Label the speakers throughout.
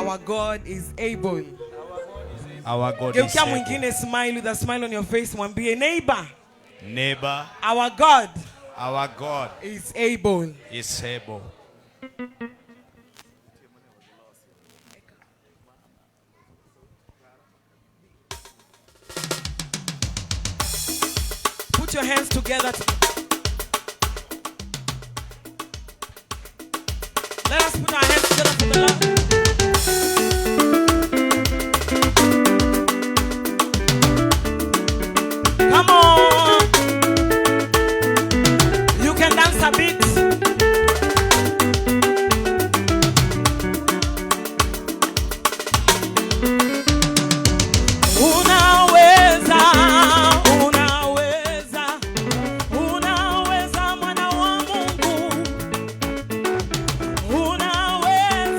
Speaker 1: Our God is able.
Speaker 2: Our God is
Speaker 1: Geukia
Speaker 2: able.
Speaker 1: mwingine smile with a smile on your face. Mwambie neighbor.
Speaker 2: Neighbor.
Speaker 1: Our God.
Speaker 2: Our God
Speaker 1: is able.
Speaker 2: is able.
Speaker 1: Put your hands together. Let us put our hands together for the Lord. Come on. You can dance a bit. Unaweza mwana wa Mungu. Unaweza.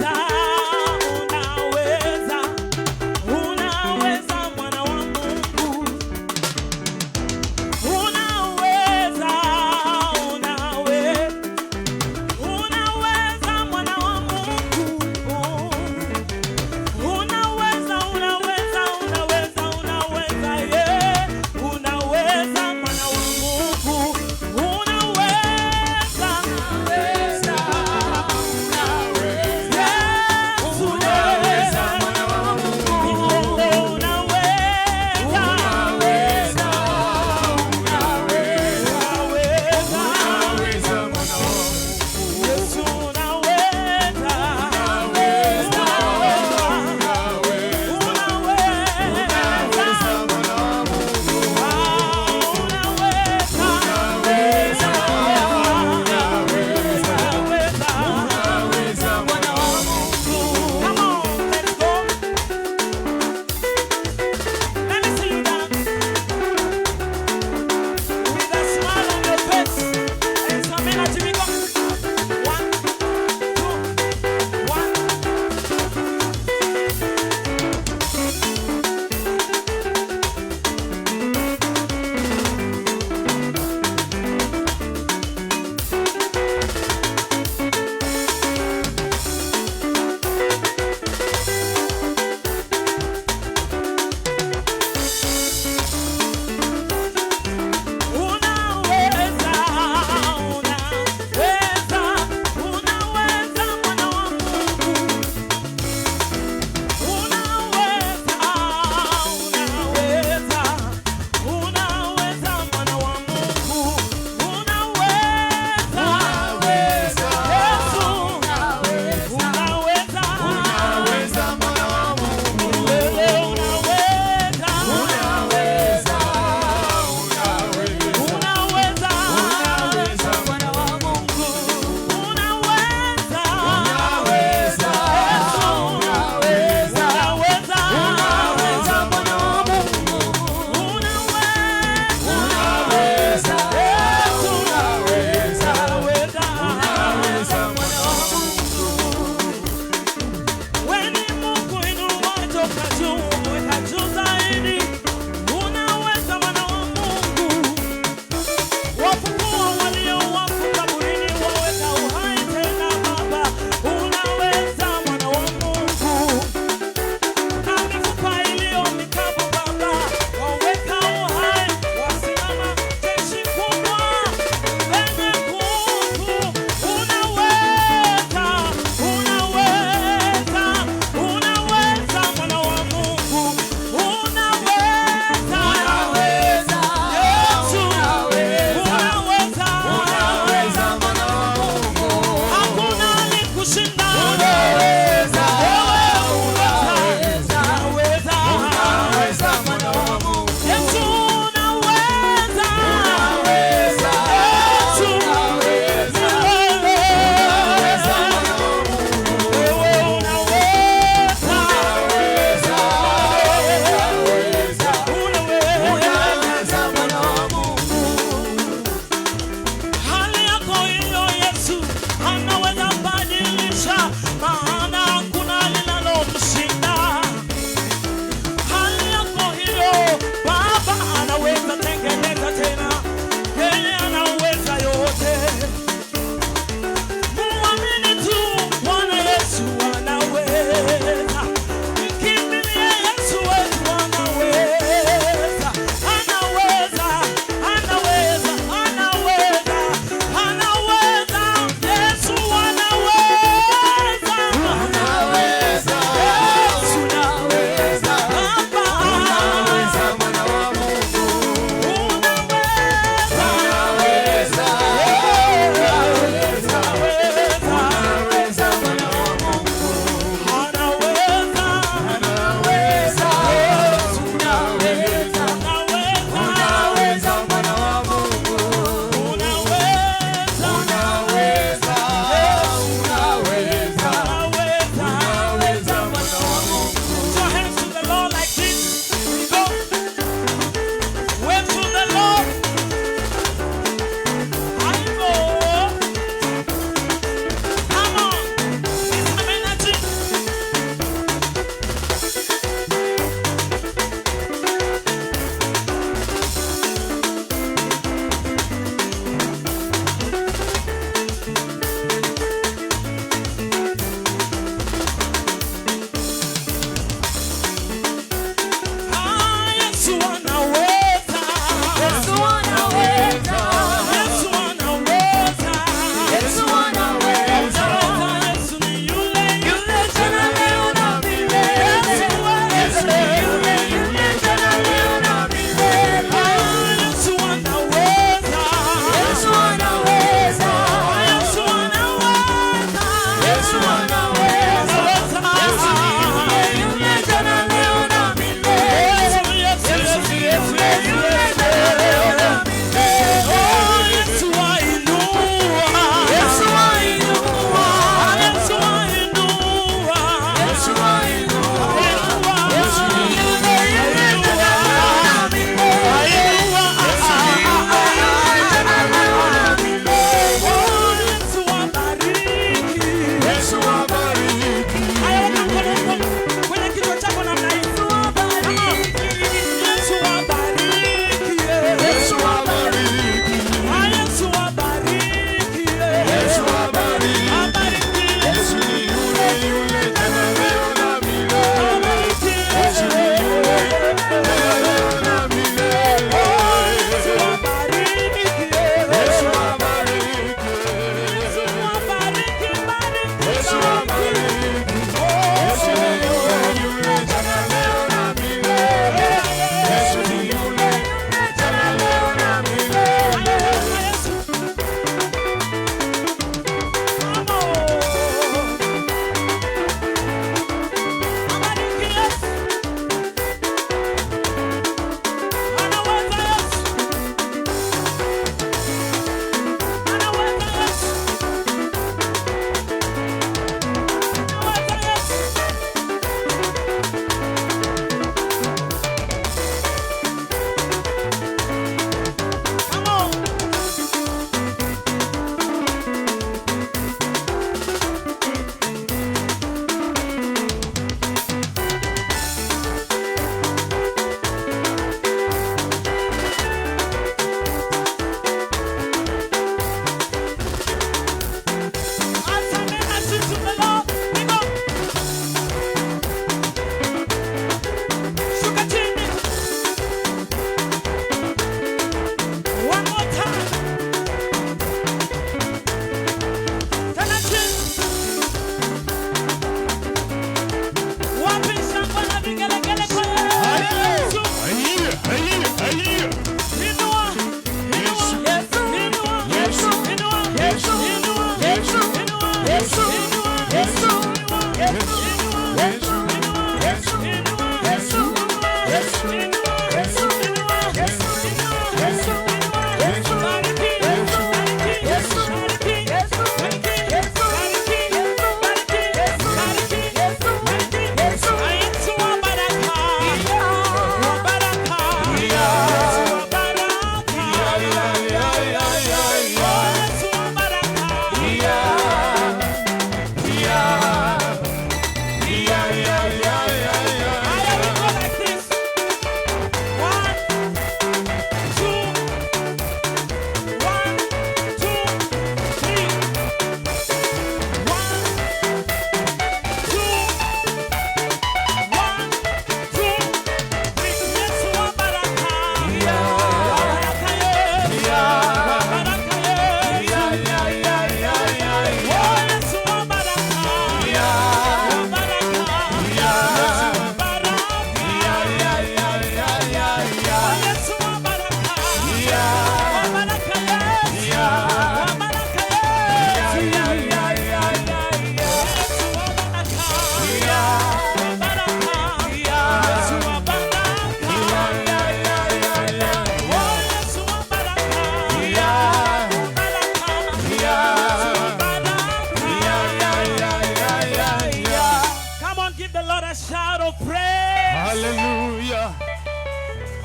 Speaker 1: a shout of praise.
Speaker 2: Hallelujah.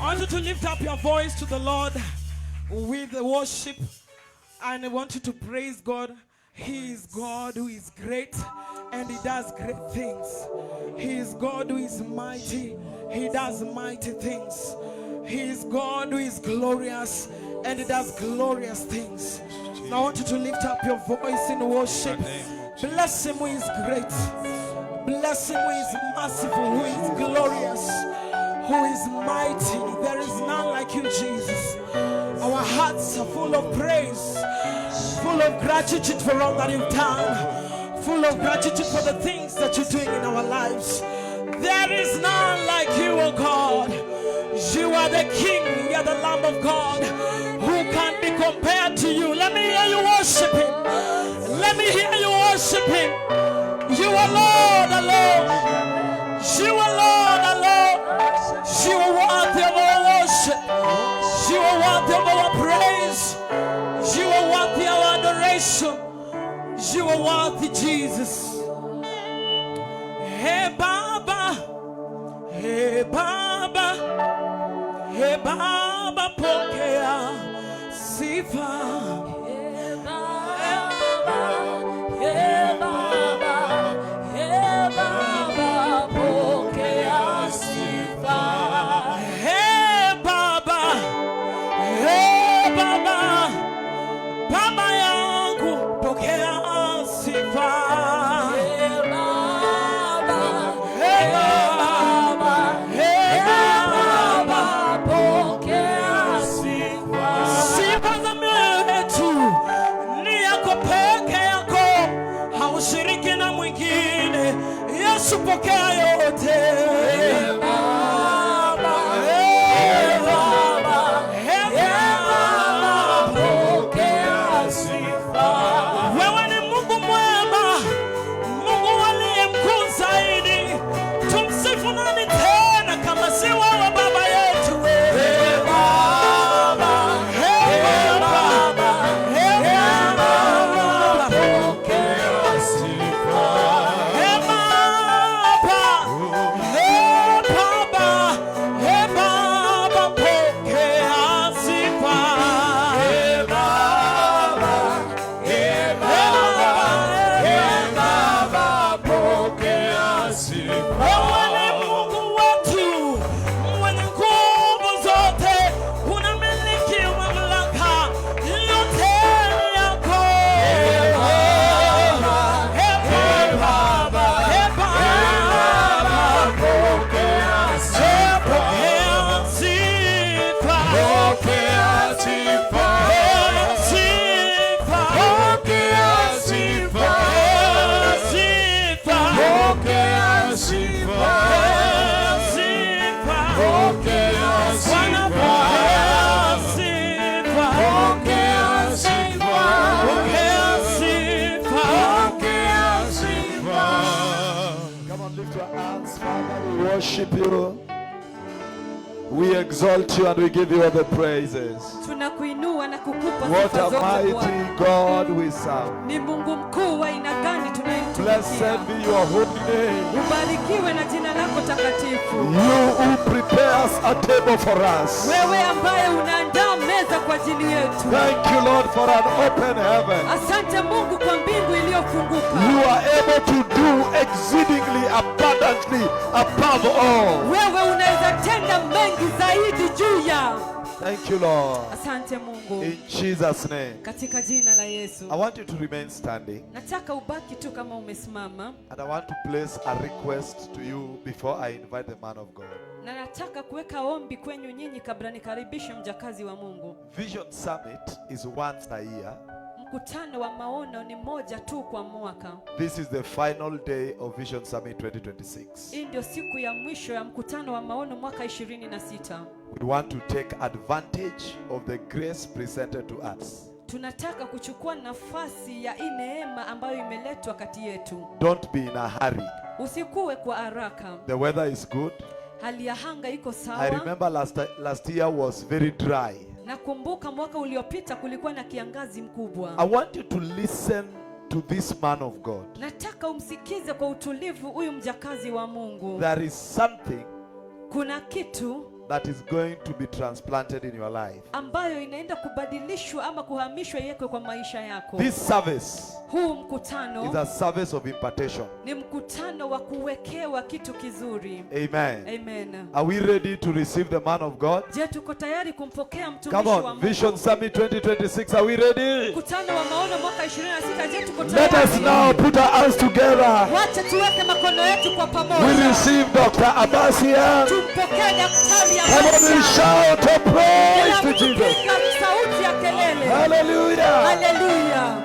Speaker 1: I want you to lift up your voice to the Lord with the worship. And I want you to praise God. He is God who is great and He does great things. He is God who is mighty. He does mighty things. He is God who is glorious and He does glorious things. Now I want you to lift up your voice in worship. Bless Him who is great. Bless Him who is merciful, who is glorious, who is mighty. There is none like you, Jesus. Our hearts are full of praise, full of gratitude for all that you've done, full of gratitude for the things that you're doing in our lives. There is none like you, O God. You are the King, you are the Lamb of God. Who can be compared to you? Let me hear you worship Him. Let me hear you worship Him. You are Lord alone. You are Lord alone. You are worthy of our worship. You are worthy of our praise. You are worthy of our adoration. You are worthy, Jesus. Hey Baba, hey Baba, hey Baba, pokea sifa. Hey Baba, hey Baba, hey Baba, pokea sifa. Hey Baba, hey Baba, Baba yangu pokea sifa. Hey Baba, hey Baba, hey Baba, pokea sifa. Sifa za mioyo yetu ni yako peke yako, haushiriki na mwingine. Yesu pokea yote. Hey Baba, hey Baba, hey Baba, pokea sifa. Wewe ni Mungu mwema, Mungu aliye mkuu zaidi. Tumsifu nani tena kama si wewe Baba yetu? Hey Baba, hey Baba, hey Baba, pokea sifa. Hey Baba, hey Baba, hey Baba, pokea sifa. Hey Baba, hey Baba, hey Baba, pokea sifa. Wewe ni Mungu wetu, mwenye nguvu zote, unamiliki mamlaka yote yako. Hey Baba, hey Baba, hey Baba, pokea sifa. Pokea sifa. Pokea sifa. Pokea sifa. Pokea sifa. Pokea sifa. Pokea sifa.
Speaker 3: Come on, lift your hands, Father. We worship you. We exalt you and we give you all the praises.
Speaker 4: Tunakuinua na kukupa
Speaker 3: What
Speaker 4: sifa
Speaker 3: a
Speaker 4: zote Bwana.
Speaker 3: mighty God we serve.
Speaker 4: Ni Mungu mkuu wa aina gani tunayemtumikia.
Speaker 3: Blessed be your holy name.
Speaker 4: Ubarikiwe na jina lako takatifu.
Speaker 3: You who prepares a table for us.
Speaker 4: Wewe ambaye unaandaa meza kwa ajili yetu.
Speaker 3: Thank you, Lord, for an open heaven.
Speaker 4: Asante Mungu kwa mbingu iliyofunguka.
Speaker 3: You are able to do exceedingly abundantly above all.
Speaker 4: Wewe unaweza tenda mengi zaidi juu ya.
Speaker 3: Thank you, Lord.
Speaker 4: Asante Mungu.
Speaker 3: In Jesus' name.
Speaker 4: Katika jina la Yesu.
Speaker 3: I want you to remain standing.
Speaker 4: Nataka ubaki tu kama umesimama.
Speaker 3: And I want to place a request to you before I invite the man of God.
Speaker 4: Na nataka kuweka ombi kwenyu nyinyi kabla nikaribishe mjakazi wa Mungu.
Speaker 3: Vision Summit is once a year.
Speaker 4: Mkutano wa maono ni moja tu kwa mwaka.
Speaker 3: This is the final day of Vision Summit 2026.
Speaker 4: Hii ndio siku ya mwisho ya mkutano wa maono mwaka 26.
Speaker 3: We want to take advantage of the grace presented to us.
Speaker 4: Tunataka kuchukua nafasi ya hii neema ambayo imeletwa kati yetu.
Speaker 3: Don't be in a hurry.
Speaker 4: Usikuwe kwa haraka.
Speaker 3: The weather is good.
Speaker 4: Hali ya anga iko sawa.
Speaker 3: I remember last year was very dry.
Speaker 4: Nakumbuka mwaka uliopita kulikuwa na kiangazi mkubwa.
Speaker 3: I want you to listen to this man of God.
Speaker 4: Nataka umsikize kwa utulivu huyu mjakazi wa Mungu.
Speaker 3: There is something
Speaker 4: Kuna kitu
Speaker 3: that is going to be transplanted in your life.
Speaker 4: ambayo inaenda kubadilishwa ama kuhamishwa iwekwe kwa maisha yako.
Speaker 3: This service
Speaker 4: Huu
Speaker 3: is
Speaker 4: mkutano
Speaker 3: a service of impartation.
Speaker 4: ni mkutano wa kuwekewa kitu kizuri.
Speaker 3: Amen.
Speaker 4: Amen.
Speaker 3: Are we ready to receive the man of God?
Speaker 4: Je, tuko tayari kumpokea
Speaker 3: Come
Speaker 4: mtumishi wa
Speaker 3: on,
Speaker 4: Mungu?
Speaker 3: Vision Summit 2026. Are we ready?
Speaker 4: Mkutano wa maono mwaka 26. Je, tuko
Speaker 3: Let
Speaker 4: tayari?
Speaker 3: us now put our hands together.
Speaker 4: Wacha tuweke makono yetu kwa
Speaker 3: We
Speaker 4: pamoja.
Speaker 3: receive Dr. Abasian.
Speaker 4: Tumpokee daktari
Speaker 3: Come on and
Speaker 4: Abasian.
Speaker 3: shout a praise
Speaker 4: Kila
Speaker 3: to
Speaker 4: mtu
Speaker 3: Jesus.
Speaker 4: piga sauti ya kelele.
Speaker 3: Hallelujah.
Speaker 4: Haleluya.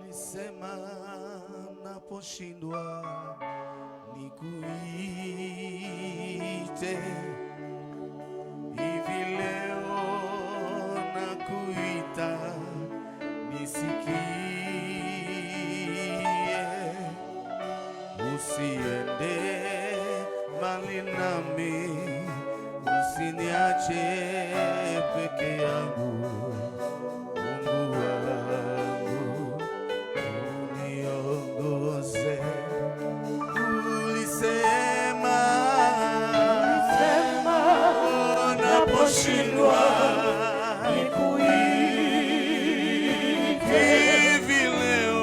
Speaker 2: Ulisema naposhindwa nikuite, hivi leo nakuita nisikie, usiende mbali nami, usiniache peke yangu. Mungu wangu, uniongoze. Ulisema naposhindwa nikuite, hivi leo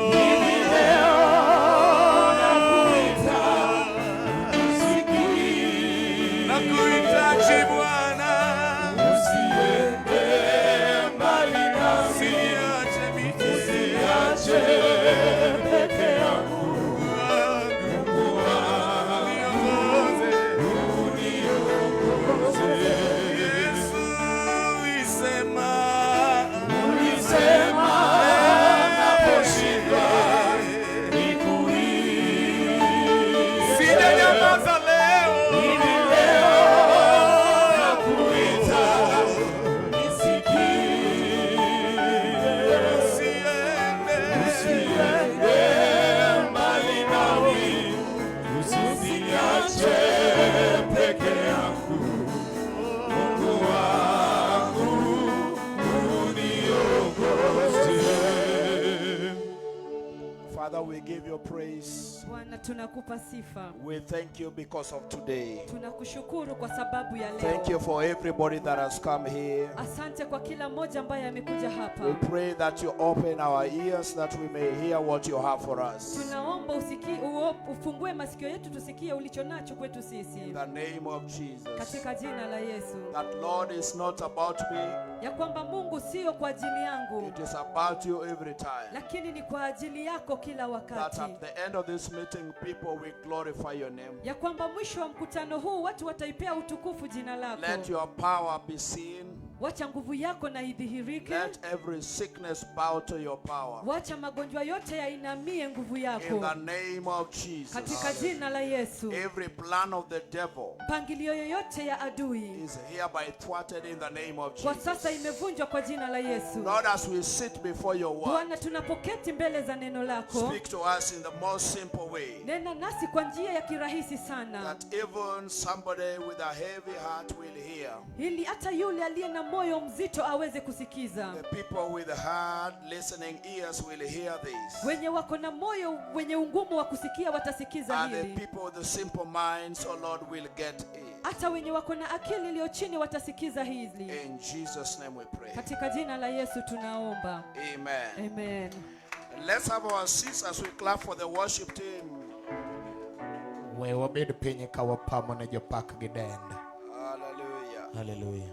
Speaker 2: nakuhitaji Bwana, usiende mbali nami, usiniache peke yangu. Mungu wangu, uniongoze. Yesu ulisema naposhindwa nikuite, sijanyamaza leo, nakuita usiende mbali nami, usiniache peke yangu. Mungu wangu, uniongoze.
Speaker 5: Father, we give you praise.
Speaker 4: Bwana, tunakupa sifa.
Speaker 5: We thank you because of today.
Speaker 4: Tunakushukuru kwa sababu ya leo.
Speaker 5: Thank you for everybody that has come here.
Speaker 4: Asante kwa kila mmoja ambaye amekuja hapa.
Speaker 5: We pray that you open our ears that we may hear what you have for us.
Speaker 4: Tunaomba ufungue masikio yetu tusikie ulichonacho kwetu sisi.
Speaker 5: In the name of Jesus.
Speaker 4: Katika jina la Yesu.
Speaker 5: That Lord is not about me.
Speaker 4: Ya kwamba Mungu sio kwa ajili yangu,
Speaker 5: It is about you every time.
Speaker 4: lakini ni kwa ajili yako kila
Speaker 5: That
Speaker 4: wakati.
Speaker 5: at the end of this meeting, people will glorify your name.
Speaker 4: Ya kwamba mwisho wa mkutano huu watu wataipea utukufu jina lako.
Speaker 5: Let your power be seen.
Speaker 4: Wacha nguvu yako na idhihirike.
Speaker 5: Let every sickness bow to your power.
Speaker 4: Wacha magonjwa yote yainamie nguvu
Speaker 5: In
Speaker 4: yako.
Speaker 5: the name of Jesus.
Speaker 4: Katika jina la Yesu.
Speaker 5: Every plan of the devil
Speaker 4: Mpangilio yoyote ya adui
Speaker 5: is hereby thwarted in the name of
Speaker 4: kwa sasa
Speaker 5: Jesus.
Speaker 4: imevunjwa kwa jina la Yesu.
Speaker 5: Lord, as we sit before your word,
Speaker 4: Bwana, tunapoketi mbele za neno lako.
Speaker 5: speak to us in the most simple way,
Speaker 4: Nena nasi kwa njia ya kirahisi sana,
Speaker 5: that even somebody with a heavy heart will hear.
Speaker 4: ili hata yule aliye na moyo mzito aweze kusikiza.
Speaker 5: The people with hard listening ears will hear this.
Speaker 4: Wenye wako na moyo wenye ungumu wa kusikia watasikiza
Speaker 5: And the
Speaker 4: hili.
Speaker 5: people with the simple minds, oh Lord, will get it.
Speaker 4: Hata wenye wako na akili iliyo chini watasikiza hili.
Speaker 5: In Jesus' name we pray.
Speaker 4: Katika jina la Yesu tunaomba.
Speaker 5: Amen.
Speaker 4: Amen.
Speaker 5: Let's have our seats as we clap for the worship team.
Speaker 2: We wabed piny ka wapamo ne jopak gi dend.
Speaker 5: Hallelujah.
Speaker 2: Hallelujah.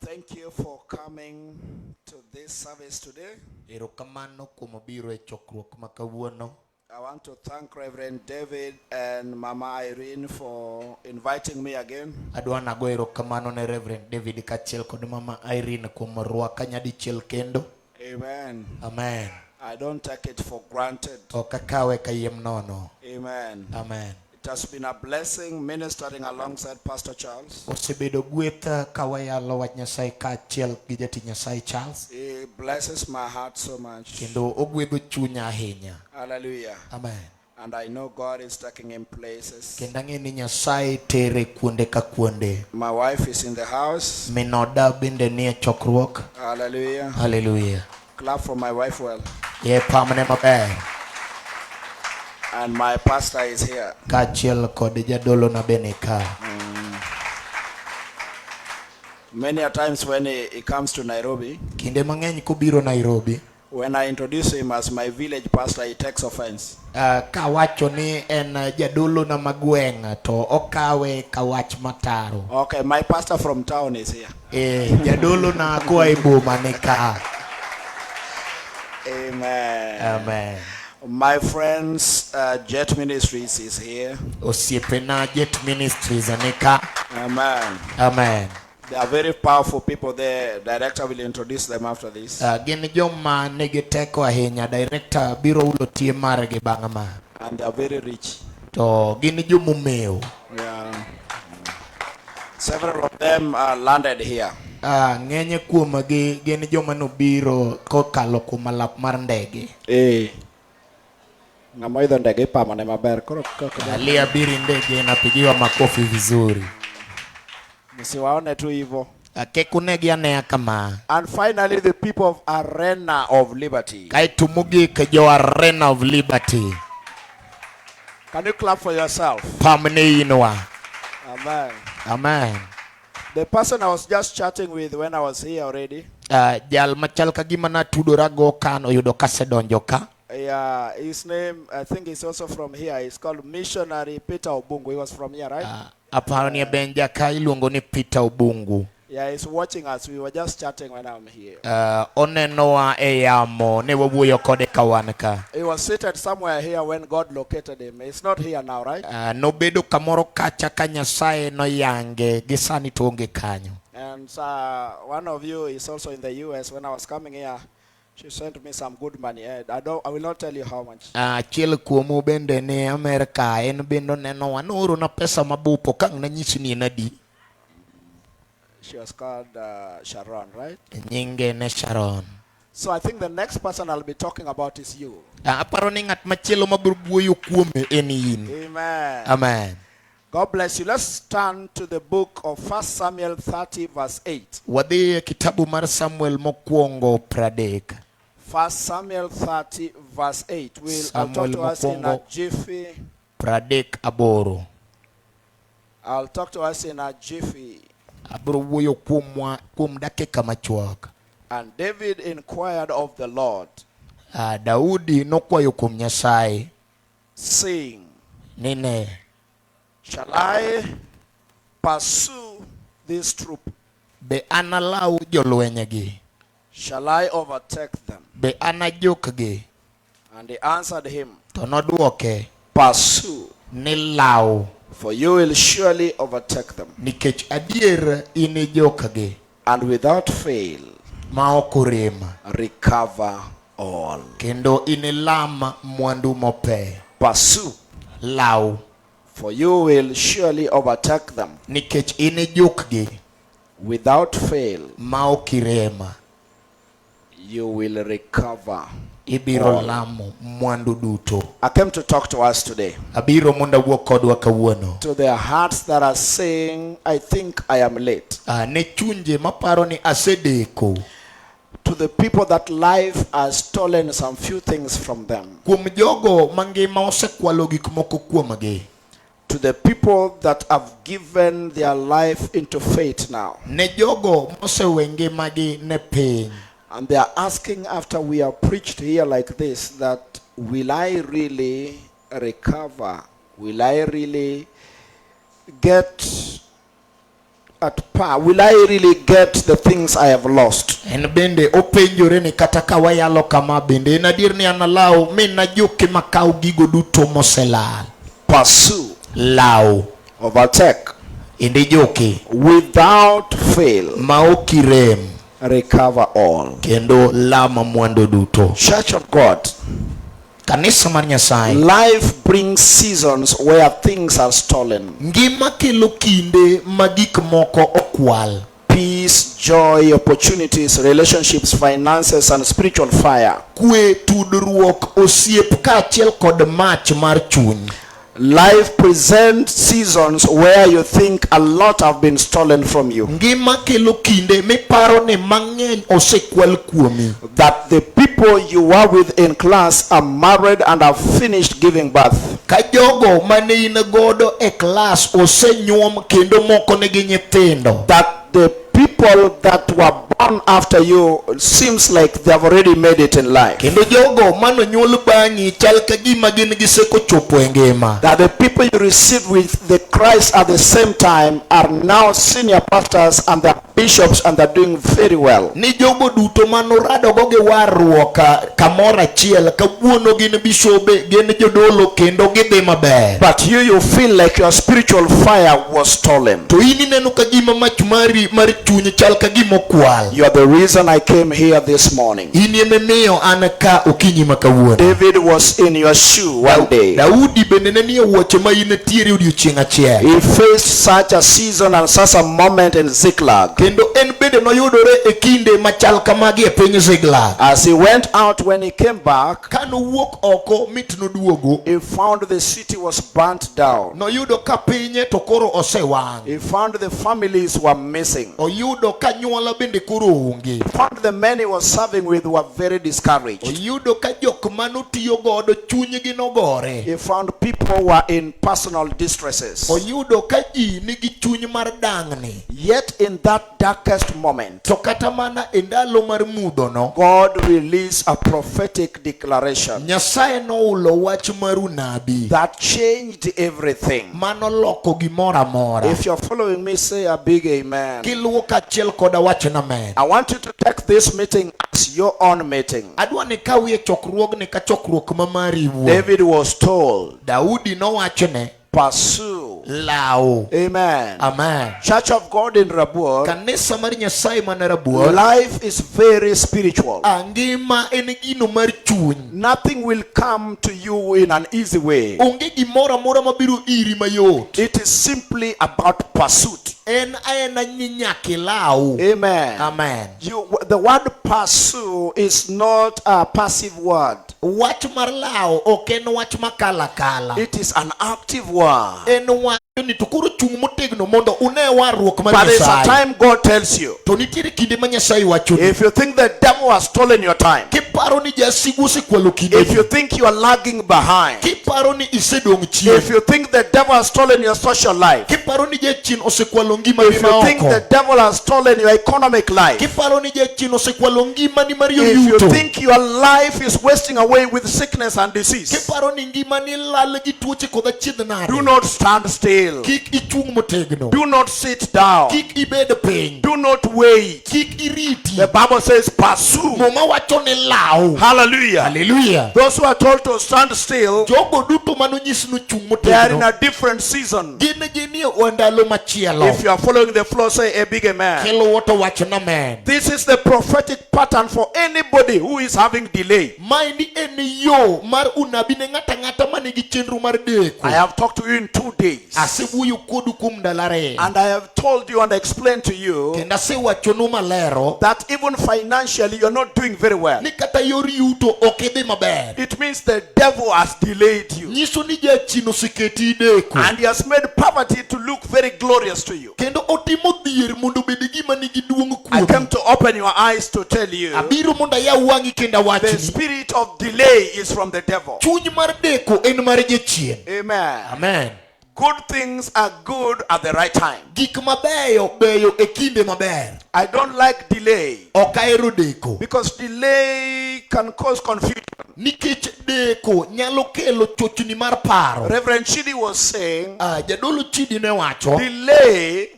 Speaker 5: Thank you for coming to this service today.
Speaker 2: Erokamano kuom biro e chokruok ma kawuono.
Speaker 5: I want to thank Reverend David and Mama Irene for inviting me again.
Speaker 2: Adwa nago erokamano ne Reverend David kachiel kod Mama Irene kuom rwaka nyadichiel kendo.
Speaker 5: Amen.
Speaker 2: Amen.
Speaker 5: I don't take it for granted.
Speaker 2: Ok akawe kayiem nono.
Speaker 5: Amen.
Speaker 2: Amen.
Speaker 5: It has been a blessing ministering alongside Pastor Charles.
Speaker 2: Osebedo gweth kawayalo wach Nyasaye kaachiel gi jatich Nyasaye Charles.
Speaker 5: He blesses my heart so much.
Speaker 2: Kendo ogwedho chunya ahinya.
Speaker 5: Hallelujah.
Speaker 2: Amen.
Speaker 5: And I know God is taking him places.
Speaker 2: Kendo ang'e ni Nyasaye tere kuonde ka kuonde.
Speaker 5: My wife is in the house.
Speaker 2: Min oda bende nie chokruok.
Speaker 5: Hallelujah.
Speaker 2: Hallelujah.
Speaker 5: Clap for my wife well.
Speaker 2: Ye pamne maber.
Speaker 5: And my pastor is here.
Speaker 2: Kaachiel kod jadolo na bende ka.
Speaker 5: Many a times when he comes to Nairobi,
Speaker 2: Kinde mang'eny kobiro Nairobi,
Speaker 5: when I introduce him as my village pastor, he takes offense.
Speaker 2: kawacho ni en jadolo na magweng' to okawe kawach mataro.
Speaker 5: Okay, my pastor from town is here.
Speaker 2: Jadolo na koa e boma ni ka.
Speaker 5: Amen.
Speaker 2: Amen.
Speaker 5: My friends, Jet Ministries is here.
Speaker 2: Osiepena Jet Ministries ni ka.
Speaker 5: Amen.
Speaker 2: Amen.
Speaker 5: They are very powerful people. The director will introduce them after this.
Speaker 2: Gin joma nigi teko ahinya. Director biro ulo tie margi bang' ma.
Speaker 5: And they are very rich.
Speaker 2: To gin jomomeo.
Speaker 5: Yeah. Several of them are landed here.
Speaker 2: Ng'enye kuomgi gin joma nobiro kokalo kuom alap mar ndege.
Speaker 5: Ng'ama ndege pamane maber koro
Speaker 2: Aliabiri ndege napigiwa makofi vizuri.
Speaker 5: msiwaone tu hivyo.
Speaker 2: Kekunegi anea kama.
Speaker 5: And finally the people of Arena of Liberty.
Speaker 2: Kaeto mogik jo Arena of Liberty.
Speaker 5: Can you clap for yourself?
Speaker 2: Pamne inwa.
Speaker 5: Amen.
Speaker 2: Amen.
Speaker 5: The person I was just chatting with when I was here already.
Speaker 2: Jal machal ka gima natudora go kan oyudo kasedonjo ka.
Speaker 5: Yeah, his name, I think he's also from here. He's called Missionary Peter Obungu. He was from here, right?
Speaker 2: Aparo ni benja ka iluongo ni Peter Obungu.
Speaker 5: Yeah, he's watching us. We were just chatting when I'm here.
Speaker 2: Onenowa e yamo ne wawuoyo kode kawan ka.
Speaker 5: He was seated somewhere here when God located him. He's not here now, right?
Speaker 2: Nobedo kamoro kacha ka Nyasaye noyange gi sani to onge kanyo.
Speaker 5: And one of you is also in the US. When I was coming here, she sent me some good money. I will not tell you how much.
Speaker 2: Achiel kuomu bende ne Amerika en bendo nenowa nooro na pesa mabupo kang nanyisi ni nadi.
Speaker 5: She was called Sharon, right?
Speaker 2: Nyinge ne Sharon.
Speaker 5: So I think the next person I'll be talking about is you.
Speaker 2: Aparo ni ng'at machielo mabiro wuoyo kuome en in.
Speaker 5: Amen.
Speaker 2: Amen.
Speaker 5: God bless you. Let's turn to the book of 1 Samuel 30 verse 8.
Speaker 2: Wadhi e kitabu mar Samuel mokwongo 30.
Speaker 5: 1 Samuel 30 verse 8. I'll talk to us in a jiffy.
Speaker 2: 38.
Speaker 5: I'll talk to us in a jiffy.
Speaker 2: Abiro wuoyo kuom dakika machuok.
Speaker 5: And David inquired of the Lord,
Speaker 2: Daudi nokwayo kuom Nyasaye,
Speaker 5: saying,
Speaker 2: nine,
Speaker 5: shall I pursue this troop?
Speaker 2: be analaw jolwenygi?
Speaker 5: Shall I overtake them?
Speaker 2: Be anajukgi?
Speaker 5: And he answered him,
Speaker 2: To noduoke
Speaker 5: pursue,
Speaker 2: ni law,
Speaker 5: for you will surely overtake them,
Speaker 2: nikech adier inijukgi,
Speaker 5: and without fail
Speaker 2: ma ok orem,
Speaker 5: recover all.
Speaker 2: kendo inilam mwandu mope.
Speaker 5: Pursue,
Speaker 2: Law,
Speaker 5: for you will surely overtake them,
Speaker 2: nikech inijukgi,
Speaker 5: without fail
Speaker 2: ma ok irem,
Speaker 5: you will recover.
Speaker 2: ibiro lamo mwandu duto.
Speaker 5: I came to talk to us today,
Speaker 2: Abiro mondo awuo kodwa kawuono.
Speaker 5: to their hearts that are saying, I think I am late.
Speaker 2: Ne chunje maparo ni asedeko.
Speaker 5: To the people that life has stolen some few things from them.
Speaker 2: Kuom jogo mangima osekwalo gik moko kuomgi.
Speaker 5: To the people that have given their life into faith now.
Speaker 2: Ne jogo mosewe ngimagi ne piny.
Speaker 5: And they are asking, after we have preached here like this, that will I really recover? Will I really get at par? Will I really get the things I have lost?
Speaker 2: En bende openjore ni kata ka wayalo kama bende en adier ni analaw mi najuki makaw gigo duto moselal.
Speaker 5: Pursue,
Speaker 2: Law
Speaker 5: overtake,
Speaker 2: indi juki
Speaker 5: without fail,
Speaker 2: ma okirem
Speaker 5: recover all.
Speaker 2: kendo lama mwandu duto.
Speaker 5: Church of God,
Speaker 2: Kanisa mar Nyasaye,
Speaker 5: life brings seasons where things are stolen.
Speaker 2: ngima kelo kinde ma gik moko okwal.
Speaker 5: Peace, joy, opportunities, relationships, finances, and spiritual fire.
Speaker 2: Kwe, tudruok, osiep kaachiel kod mach mar chuny.
Speaker 5: Life presents seasons where you think a lot have been stolen from you.
Speaker 2: Ngima kelo kinde miparo ni mang'eny osekwal kuomi.
Speaker 5: That the people you were with in class are married and have finished giving birth.
Speaker 2: Ka jogo mane in godo e klas osenyuom kendo moko nigi nyithindo.
Speaker 5: That the people that were born after you seems like they have already made it in life.
Speaker 2: Kendo jogo manonyuol bang'i chal ka gima gin gisekochopo e ngima.
Speaker 5: That the people you received with the Christ at the same time are now senior pastors and they're bishops and they're doing very well.
Speaker 2: Ni jogo duto manoradogo gi warruok kamoro achiel kawuono gin bishobe, gin jodolo kendo gidhi maber.
Speaker 5: But you feel like your spiritual fire was stolen.
Speaker 2: To in ineno ka gima mach mari mar chuny chal ka gima okwal.
Speaker 5: You are the reason I came here this morning.
Speaker 2: In emiyo an ka okinyi ma kawuono.
Speaker 5: David was in your shoe one day.
Speaker 2: Daudi bende ne nie wuoche ma in tiere odiochieng' achiel.
Speaker 5: He faced such a season and such a moment in Ziklag.
Speaker 2: Kendo en bende noyudore e kinde machal kamagi e piny Ziklag.
Speaker 5: As he went out, when he came back,
Speaker 2: Ka nowuok oko mit noduogo,
Speaker 5: he found the city was burnt down.
Speaker 2: noyudo ka pinye to koro osewang'.
Speaker 5: He found the families were missing.
Speaker 2: Oyudo ka nyuola bende koro onge.
Speaker 5: He found the men he was serving with were very discouraged.
Speaker 2: Oyudo ka jok manotiyo godo chunygi nogore.
Speaker 5: He found people were in personal distresses.
Speaker 2: Oyudo ka ji nigi chuny mar dang'ni.
Speaker 5: Yet in that darkest moment,
Speaker 2: To kata mana e ndalo mar mudhono,
Speaker 5: God released a prophetic declaration
Speaker 2: Nyasaye noulo wach mar unabi
Speaker 5: that changed everything.
Speaker 2: manoloko gimoro amora.
Speaker 5: If you're following me, say a big amen.
Speaker 2: Kiluwo kachiel koda wachna men.
Speaker 5: I want you to take this meeting as your own meeting.
Speaker 2: Adwa ni kawie chokruogni ka chokruok ma mari wuon.
Speaker 5: David was told,
Speaker 2: Daudi nowachone,
Speaker 5: pursue.
Speaker 2: law.
Speaker 5: Amen.
Speaker 2: Amen.
Speaker 5: Church of God in Rabuor,
Speaker 2: Kanisa mar Nyasaye man Rabuor,
Speaker 5: life is very spiritual.
Speaker 2: ngima en gino mar chuny.
Speaker 5: Nothing will come to you in an easy way.
Speaker 2: Onge gimoro amora mabiro iri mayot.
Speaker 5: It is simply about pursuit.
Speaker 2: En aena ni nyaka ilaw.
Speaker 5: Amen.
Speaker 2: Amen.
Speaker 5: The word pursue is not a passive word.
Speaker 2: Wach mar law ok en wach makala.
Speaker 5: It is an active word.
Speaker 2: En wach ni to koro chung motegno mondo une warruok mar
Speaker 5: But there's a
Speaker 2: Nyasaye.
Speaker 5: time God tells you,
Speaker 2: To nitiere kinde ma Nyasaye wachoni.
Speaker 5: if you think the devil has stolen your time,
Speaker 2: Kiparo ni jasigu osekwalo
Speaker 5: if you
Speaker 2: kinde.
Speaker 5: think you are lagging behind,
Speaker 2: Kiparo ni isedong' chien.
Speaker 5: if you think the devil has stolen your social life,
Speaker 2: Kiparo ni jachien osekwalo ngima
Speaker 5: if you think the
Speaker 2: oko.
Speaker 5: devil has stolen your economic life,
Speaker 2: Kiparo ni jachien osekwalo ngimani mar
Speaker 5: if you
Speaker 2: yuto.
Speaker 5: think your life is wasting away with sickness and disease,
Speaker 2: Kiparo ni ngimani lal gi tuoche kod achiedh nade.
Speaker 5: do not stand still.
Speaker 2: Kik ichung motegno.
Speaker 5: Do not sit down.
Speaker 2: Kik ibed piny.
Speaker 5: Do not wait.
Speaker 2: Kik iriti.
Speaker 5: The Bible says pursue.
Speaker 2: Muma wacho ni law.
Speaker 5: Hallelujah.
Speaker 2: Hallelujah.
Speaker 5: Those who are told to stand still,
Speaker 2: Jogo duto manonyis no chung
Speaker 5: they are in
Speaker 2: motegno.
Speaker 5: a different season.
Speaker 2: Gin ginie ndalo machielo.
Speaker 5: If you are following the flow, say a big amen.
Speaker 2: Kiluwo to wachna men.
Speaker 5: This is the prophetic pattern for anybody who is having delay.
Speaker 2: Maendi en yo mar unabi ne ng'ata ng'ata manigi chenro mar deko.
Speaker 5: I have talked to you in 2 days.
Speaker 2: Asewuoyo kodu kuom ndalo ariyo.
Speaker 5: And I have told you and explained to you
Speaker 2: Kendo asewachonu malero
Speaker 5: that even financially you're not doing very well.
Speaker 2: ni kata yor yuto ok idhi maber.
Speaker 5: It means the devil has delayed you.
Speaker 2: Nyiso ni jachien oseketi ideko.
Speaker 5: And he has made poverty to look very glorious to you.
Speaker 2: Kendo otimo dhier mondo obed gima nigi duong'
Speaker 5: I came
Speaker 2: kuomi.
Speaker 5: to open your eyes to tell you
Speaker 2: Abiro mondo ayaw wang'i kendo
Speaker 5: the
Speaker 2: awachni.
Speaker 5: spirit of delay is from the devil.
Speaker 2: Chuny mar deko en mar jachien.
Speaker 5: Amen.
Speaker 2: Amen.
Speaker 5: Good things are good at the right time.
Speaker 2: Gik mabeyo beyo e kinde maber.
Speaker 5: I don't like delay
Speaker 2: Ok ahero deko.
Speaker 5: because delay can cause confusion.
Speaker 2: nikech deko nyalo kelo chochni mar paro.
Speaker 5: Reverend Chidi was saying,
Speaker 2: Jadolo Chidi ne wacho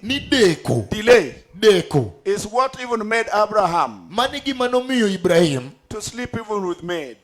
Speaker 2: ni
Speaker 5: delay
Speaker 2: deko
Speaker 5: is what even made Abraham
Speaker 2: mane gima nomiyo Ibrahim
Speaker 5: to sleep even with maid.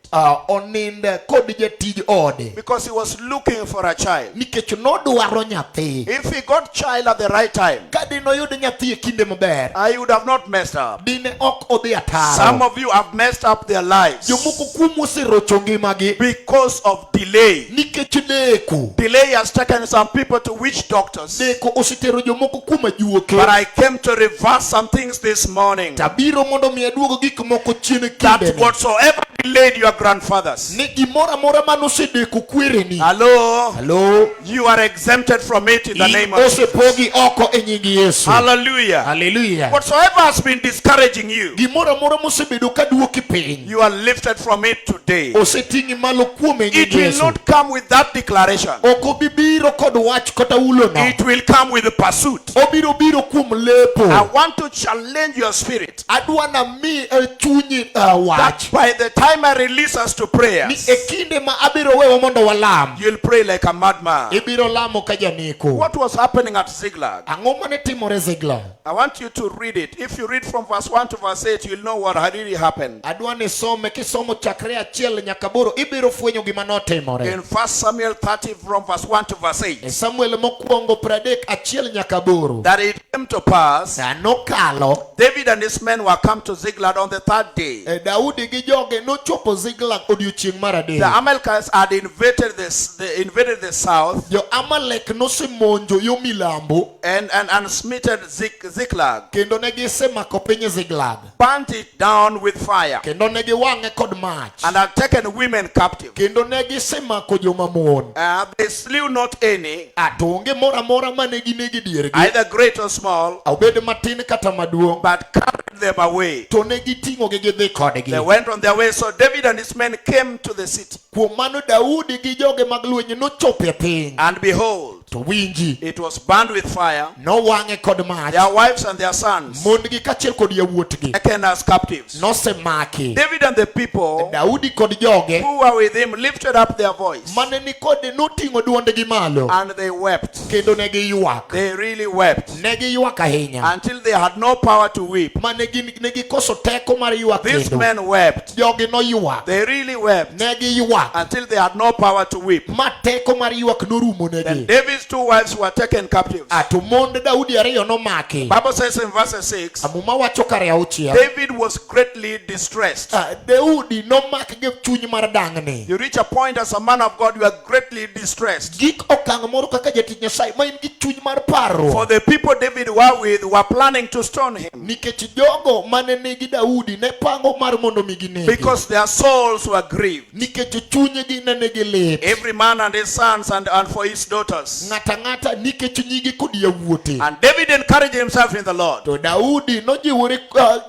Speaker 2: Onind kod jatij ode,
Speaker 5: Because he was looking for a child.
Speaker 2: nikech nodwaro nyathi.
Speaker 5: If he got child at the right time,
Speaker 2: Ka dine oyud nyathi e kinde maber,
Speaker 5: I would have not messed up.
Speaker 2: dine ok odhi ataro.
Speaker 5: Some of you have messed up their lives
Speaker 2: Jomoko kuomu oserocho ngimagi
Speaker 5: because of delay.
Speaker 2: nikech deko.
Speaker 5: Delay has taken some people to witch doctors.
Speaker 2: Deko osetero jomoko kuom ajuoke.
Speaker 5: But I came to reverse some things this morning.
Speaker 2: Tabiro mondo mi aduogo gik moko chien e
Speaker 5: That
Speaker 2: kindeni.
Speaker 5: whatsoever delayed your grandfathers,
Speaker 2: Ni gimoro amora manosedeko kwereni.
Speaker 5: hello, you are exempted from it in the name of Jesus.
Speaker 2: Osepogi oko e nying Yesu.
Speaker 5: Hallelujah.
Speaker 2: Hallelujah.
Speaker 5: Whatsoever has been discouraging you,
Speaker 2: Gimoro amora mosebedo ka duoki piny,
Speaker 5: you are lifted from it today.
Speaker 2: oseting'i malo kuome e nying
Speaker 5: It will
Speaker 2: Yesu.
Speaker 5: not come with that declaration.
Speaker 2: Ok obibiro kod wach kata ulono.
Speaker 5: It will come with a pursuit.
Speaker 2: Obiro biro kuom lepo.
Speaker 5: I want to challenge your spirit
Speaker 2: Adwa na mi chunyi
Speaker 5: that
Speaker 2: wach
Speaker 5: by the time I release us to
Speaker 2: ni
Speaker 5: prayers,
Speaker 2: e kinde ma abiro wewa mondo walam,
Speaker 5: you'll pray like a madman.
Speaker 2: ibiro lamo ka janeko.
Speaker 5: What was happening at Ziklag?
Speaker 2: Ang'o mane timore Ziklag?
Speaker 5: I want you to read it. If you read from verse 1 to verse 8, you'll know what really happened.
Speaker 2: Adwa ni some, kisomo chakre achiel nyaka aboro, ibiro fwenyo gima notimore.
Speaker 5: In 1 Samuel 30 from verse 1 to verse
Speaker 2: E
Speaker 5: 8,
Speaker 2: Samuel mokwongo 31 nyaka 8.
Speaker 5: that it came to pass,
Speaker 2: Nokalo,
Speaker 5: David and his men were come to Ziklag on the third day.
Speaker 2: Daudi gi joge nochopo Ziklag odiochieng' mar adek.
Speaker 5: The Amalekites had invaded the south
Speaker 2: Jo Amalek nosemonjo yo milambo
Speaker 5: and smitten Ziklag,
Speaker 2: kendo ne gisemako piny Ziklag,
Speaker 5: burnt it down with fire,
Speaker 2: kendo ne giwang'e kod mach,
Speaker 5: and had taken women captive.
Speaker 2: kendo ne gisemako joma mon.
Speaker 5: They slew not any,
Speaker 2: To onge moro amora mane ginego diergi,
Speaker 5: either great or small,
Speaker 2: obed matin kata maduong',
Speaker 5: but carried them away.
Speaker 2: to ne giting'ogi gidhi kodgi.
Speaker 5: They went on their way. So David and his men came to the city,
Speaker 2: Kuom mano Daudi gi joge mag lweny nochopo e piny,
Speaker 5: and behold,
Speaker 2: to winji
Speaker 5: it was burned with fire,
Speaker 2: nowang'e kod mach,
Speaker 5: their wives and their sons
Speaker 2: mondgi kaachiel kod yawuotgi
Speaker 5: taken as captives.
Speaker 2: nosemaki.
Speaker 5: David and the people
Speaker 2: Daudi kod joge
Speaker 5: who were with him lifted up their voice,
Speaker 2: mane ni kode noting'o dwondgi malo,
Speaker 5: and they wept.
Speaker 2: kendo ne giywak.
Speaker 5: They really wept
Speaker 2: Ne giywak ahinya,
Speaker 5: until they had no power to weep.
Speaker 2: mane ne gikoso teko mar ywak
Speaker 5: These
Speaker 2: kendo.
Speaker 5: men wept.
Speaker 2: Jogi noywak,
Speaker 5: They really wept
Speaker 2: ne giywak,
Speaker 5: until they had no power to weep.
Speaker 2: ma teko mar ywak norumo
Speaker 5: Then
Speaker 2: negi.
Speaker 5: David's two wives were taken captives.
Speaker 2: To mond Daudi ariyo nomaki.
Speaker 5: Bible says in verse 6,
Speaker 2: Muma wacho kare 6.
Speaker 5: David was greatly distressed.
Speaker 2: Daudi nomak gi chuny mar dang'ni.
Speaker 5: You reach a point as a man of God, you are greatly distressed.
Speaker 2: Gik okang' moro kaka jatich Nyasaye ma in gi chuny mar paro.
Speaker 5: For the people David were with were planning to stone him,
Speaker 2: Nikech jogo mane nigi Daudi ne pango mar mondo mi ginege.
Speaker 5: because their souls were grieved.
Speaker 2: Nikech chunygi ne nigi lit.
Speaker 5: Every man and his sons and for his daughters.
Speaker 2: Ng'ata ng'ata nikech nyigi kod yawuote.
Speaker 5: And David encouraged himself in the Lord.
Speaker 2: To Daudi nojiwore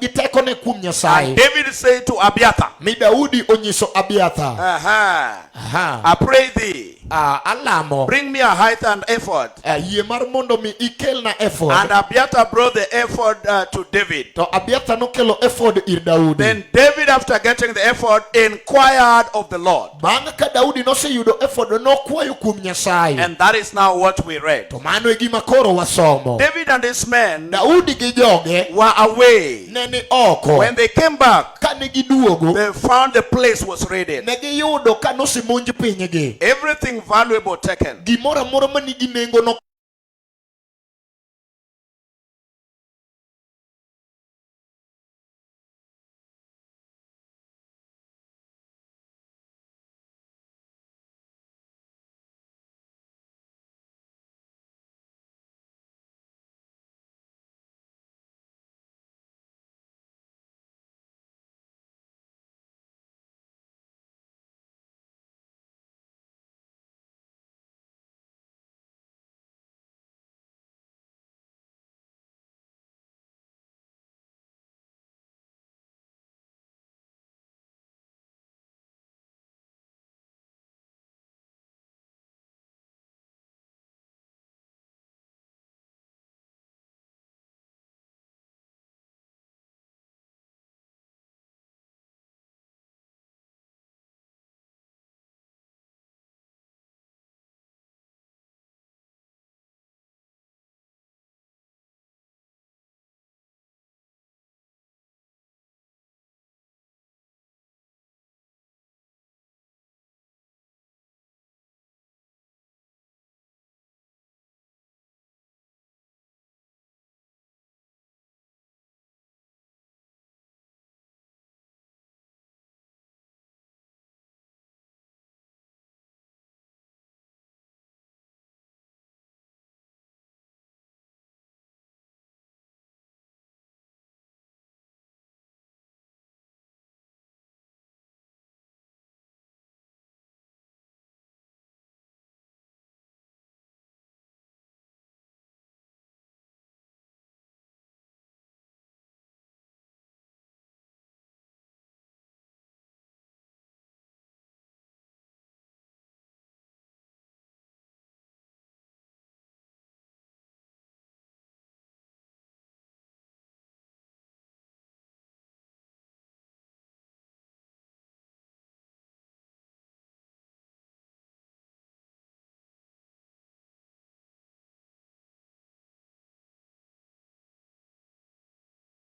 Speaker 2: gi tekone kuom
Speaker 5: And
Speaker 2: Nyasaye.
Speaker 5: David said to Abiathar,
Speaker 2: Mi Daudi onyiso Abiathar.
Speaker 5: I pray thee,
Speaker 2: Alamo.
Speaker 5: bring me a height and ephod.
Speaker 2: Yie mar mondo mi ikelna ephod.
Speaker 5: And Abiathar brought the ephod to David.
Speaker 2: To Abiathar nokelo ephod ir Daudi.
Speaker 5: Then David, after getting the ephod, inquired of the Lord.
Speaker 2: Bang' ka Daudi noseyudo ephod nokwayo kuom Nyasaye.
Speaker 5: And that is now what we read.
Speaker 2: To mano e gima koro wasomo.
Speaker 5: David and his men
Speaker 2: Daudi gi joge
Speaker 5: were away.
Speaker 2: ne ni oko.
Speaker 5: When they came back,
Speaker 2: Kane giduogo,
Speaker 5: they found the place was raided.
Speaker 2: ne giyudo ka nosemonj pinygi.
Speaker 5: Everything valuable taken.
Speaker 2: Gimoro amora ma nigi nengo